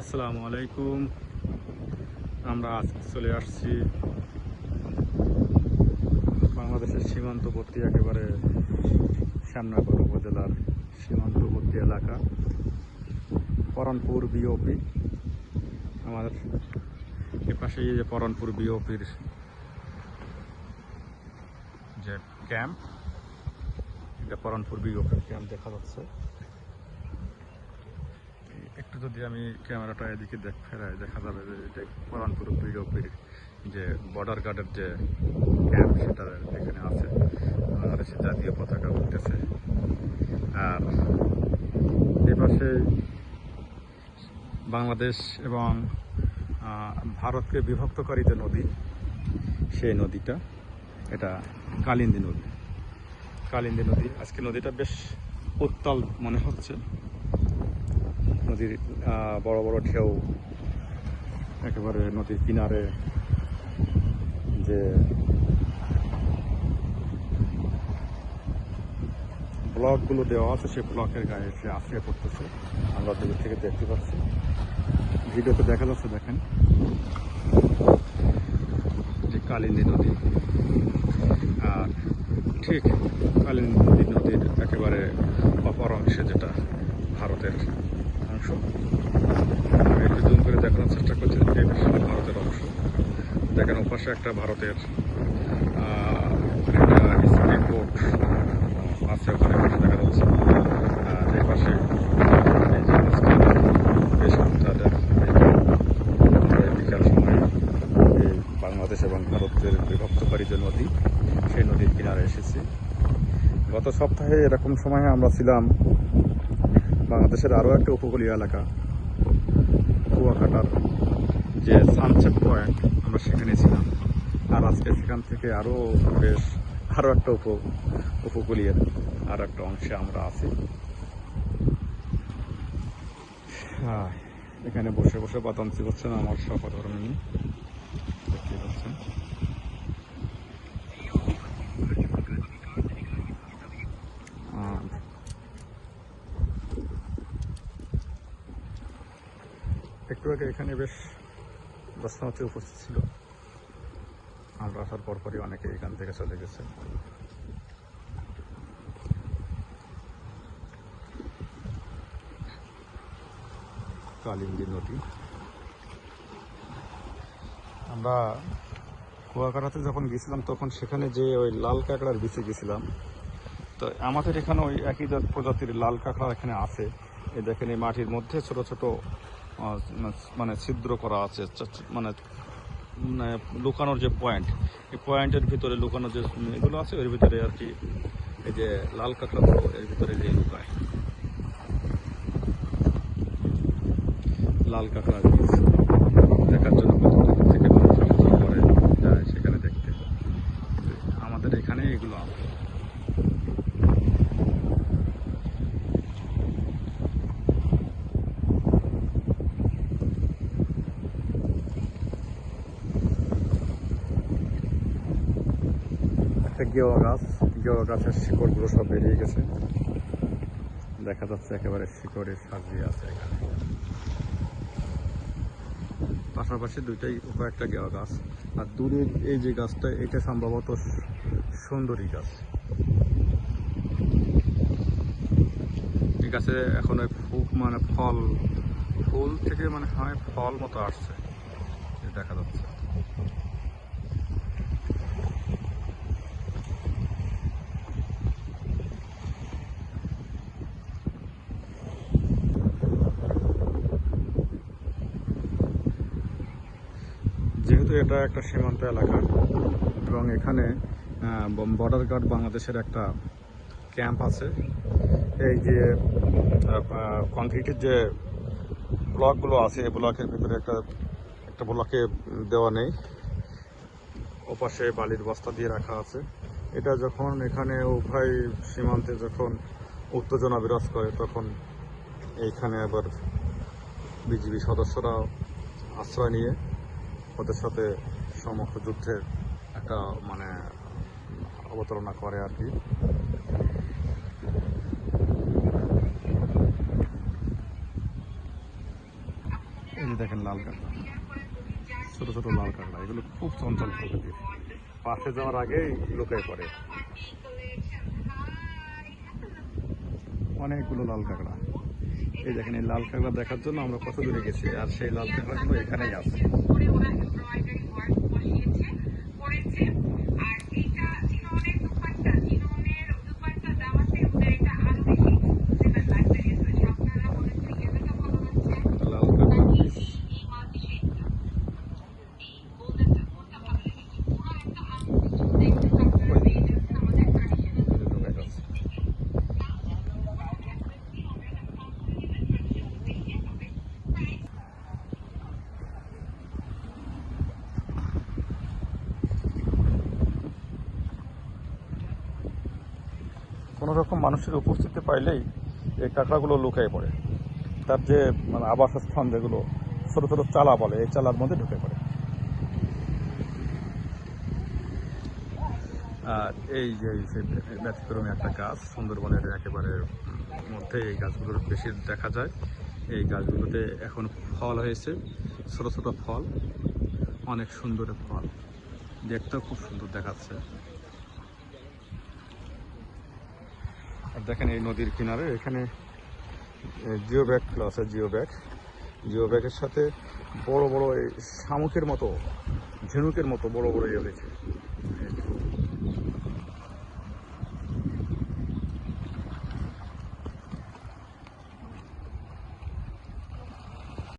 আসসালামু আলাইকুম। আমরা আজকে চলে আসছি বাংলাদেশের সীমান্তবর্তী একেবারে শ্যামনগর উপজেলার সীমান্তবর্তী এলাকা পরানপুর বিওপি। আমাদের এপাশে এই যে পরানপুর বিওপির যে ক্যাম্প, এটা পরানপুর বিওপির ক্যাম্প দেখা যাচ্ছে। একটু যদি আমি ক্যামেরাটা এদিকে ফেরাই, দেখা যাবে যে এটা পরানপুর বিওপির যে বর্ডার গার্ডের যে ক্যাম্প, সেটা এখানে আছে। বাংলাদেশের জাতীয় পতাকা উঠতেছে। আর এপাশে বাংলাদেশ এবং ভারতকে বিভক্তকারী যে নদী, সেই নদীটা, এটা কালিন্দী নদী। কালিন্দী নদী, আজকে নদীটা বেশ উত্তাল মনে হচ্ছে। নদীর বড় বড় ঢেউ, একেবারে নদীর কিনারে যে ব্লকগুলো দেওয়া আছে, সেই ব্লকের গায়ে এসে আশ্রয় পড়তেছে। আমরা দূর থেকে দেখতে পাচ্ছি, ভিডিওতে দেখা যাচ্ছে। দেখেন যে কালিন্দী নদী, আর ঠিক কালিন্দী নদীর একেবারে অপর অংশে যেটা ভারতের অংশ, আমি একটু জুম করে দেখানোর চেষ্টা করছি। এই ভারতের অংশ দেখেন, ওপাশে একটা ভারতের স্পিড বোট আছে, ওখানে দেখা যাচ্ছে। আর এই পাশে বেশ তাদের বিকাল সময় এই বাংলাদেশ এবং ভারতের বিভক্তকারী যে নদী, সেই নদীর কিনারে এসেছি। গত সপ্তাহে এরকম সময়ে আমরা ছিলাম বাংলাদেশের আরও একটা উপকূলীয় এলাকা, কুয়াকাটার যে সানসেট পয়েন্ট, আমরা সেখানে ছিলাম। আর আজকে সেখান থেকে আরও একটা উপকূলীয় আর একটা অংশে আমরা আছি। এখানে বসে বসে বাদাম চিবাচ্ছেন আমার সহধর্মিণী, দেখতে পাচ্ছেন। একটু আগে এখানে বেশ দর্শনার্থী উপস্থিত ছিল। আমরা আসার পরপরই অনেকে এখান থেকে চলে গেছে। কালিন্দী নদী। আমরা কুয়াকাটাতে যখন গেছিলাম, তখন সেখানে যে ওই লাল কাঁকড়ার বিচে গেছিলাম। তো আমাদের এখানে ওই একই প্রজাতির লাল কাঁকড়া এখানে আছে। এই দেখেন, এই মাটির মধ্যে ছোট ছোট মানে ছিদ্র করা আছে, মানে লুকানোর যে পয়েন্ট, এই পয়েন্টের ভিতরে লুকানো যে এগুলো আছে, এর ভিতরে আর কি এই যে লাল কাঁকড়াগুলো এর ভিতরে যে লুকায়। লাল কাঁকড়ার বীজ দেখার জন্য কত থেকে মানুষ আমন্ত্রণ করে যায় সেখানে দেখতে। আমাদের এখানে এগুলো আছে। একটা গেওয়া গাছের শিকড়গুলো সব বেরিয়ে গেছে, দেখা যাচ্ছে একেবারে শিকড়ে সাজিয়ে আছে এখানে। পাশাপাশি কয়েকটা গেওয়া গাছ। আর দূরের এই যে গাছটা, এটা সম্ভবত সুন্দরী গাছ। এই গাছে এখন মানে ফুল থেকে মানে হয় ফল মতো আসছে, দেখা যাচ্ছে। যেহেতু এটা একটা সীমান্ত এলাকা এবং এখানে বর্ডার গার্ড বাংলাদেশের একটা ক্যাম্প আছে, এই যে কংক্রিটের যে ব্লকগুলো আছে, এই ব্লকের ভিতরে একটা ব্লকে দেওয়া নেই, ওপাশে বালির বস্তা দিয়ে রাখা আছে। এটা যখন এখানে উভয় সীমান্তে যখন উত্তেজনা বিরাজ করে, তখন এইখানে আবার বিজিবি সদস্যরা আশ্রয় নিয়ে ওদের সাথে সমস্ত যুদ্ধের একটা মানে অবতারণা করে আর কি। যে দেখেন লাল কাঁকড়া, ছোট ছোট লাল কাঁকড়া, এগুলো খুব চঞ্চল প্রকৃতির। পাশে যাওয়ার আগেই লুকায় পড়ে। অনেকগুলো লাল কাঁকড়া। এই দেখেন, এই লাল কাঁকড়া দেখার জন্য আমরা কত দূরে গেছি, আর সেই লাল কাঁকড়াগুলো এখানেই আছে। লাল কাঁকড়া পিস। কোনো রকম মানুষের উপস্থিতি পাইলেই এই কাঁকড়াগুলো লুকিয়ে পড়ে। তার যে মানে আবাসস্থান, যেগুলো ছোটো ছোটো চালা বলে, এই চালার মধ্যে ঢুকে পড়ে। আর এই যে সেই ব্যতিক্রমী একটা গাছ, সুন্দরবনের একেবারে মধ্যে এই গাছগুলোর বেশি দেখা যায়। এই গাছগুলোতে এখন ফল হয়েছে, ছোটো ছোটো ফল, অনেক সুন্দর ফল, দেখতেও খুব সুন্দর দেখাচ্ছে। আর দেখেন, এই নদীর কিনারে এখানে জিও ব্যাগগুলো আছে, জিও ব্যাগের সাথে বড় বড় এই শামুকের মতো, ঝিনুকের মতো বড় বড় ইয়ে হয়েছে।